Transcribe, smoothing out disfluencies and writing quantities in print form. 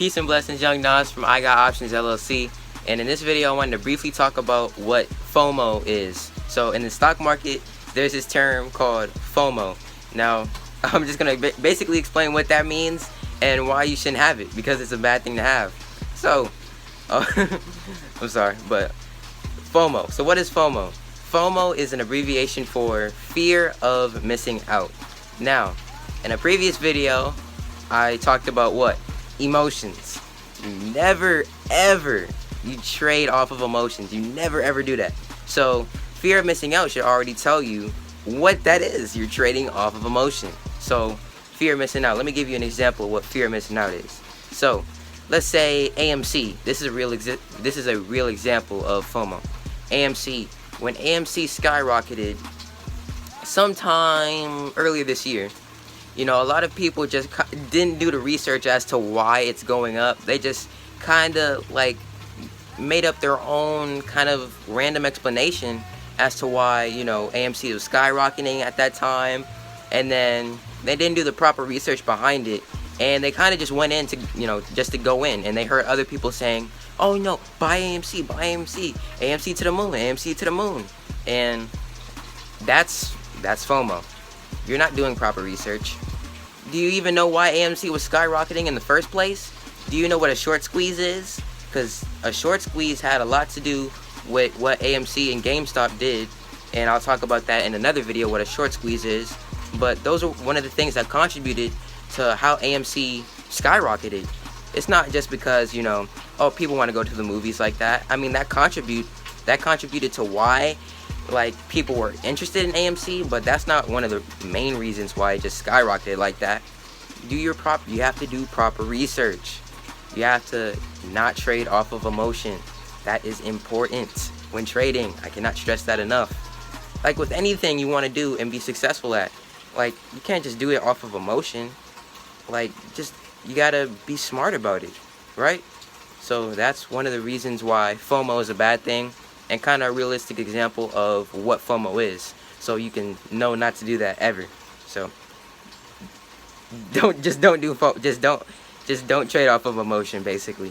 Peace and blessings, Young Nas from iGotOptions LLC, and in this video I wanted to briefly talk about what FOMO is. So in the stock market, there's this term called FOMO. Now, I'm just going to basically explain what that means and why you shouldn't have it, because it's a bad thing to have. So, I'm sorry, but FOMO. So what is FOMO? FOMO is an abbreviation for fear of missing out. Now, in a previous video, I talked about what? Emotions. You never ever trade off of emotions. You never ever do that. So fear of missing out should already tell you what that is. You're trading off of emotion. So fear of missing out. Let me give you an example of what fear of missing out is. So let's say AMC. This is a real example of FOMO. AMC. When AMC skyrocketed sometime earlier this year, you know, a lot of people just didn't do the research as to why it's going up. They just kind of like made up their own kind of random explanation as to why, you know, AMC was skyrocketing at that time, and then they didn't do the proper research behind it, and they kind of just went in to, you know, just to go in, and they heard other people saying, oh no, buy AMC, buy AMC, AMC to the moon, AMC to the moon. And that's FOMO. You're not doing proper research. Do you even know why AMC was skyrocketing in the first place? Do you know what a short squeeze is? Because a short squeeze had a lot to do with what AMC and GameStop did, and I'll talk about that in another video, what a short squeeze is. But those are one of the things that contributed to how AMC skyrocketed. It's not just because, you know, oh, people want to go to the movies like that. I mean, that contributed to why, like, people were interested in AMC, but that's not one of the main reasons why it just skyrocketed like that. You have to do proper research. You have to not trade off of emotion. That is important when trading. I cannot stress that enough. Like with anything you want to do and be successful at, like, you can't just do it off of emotion. Like, just, you gotta be smart about it, right? So that's one of the reasons why FOMO is a bad thing, and kind of a realistic example of what FOMO is, so you can know not to do that ever. So don't trade off of emotion, basically.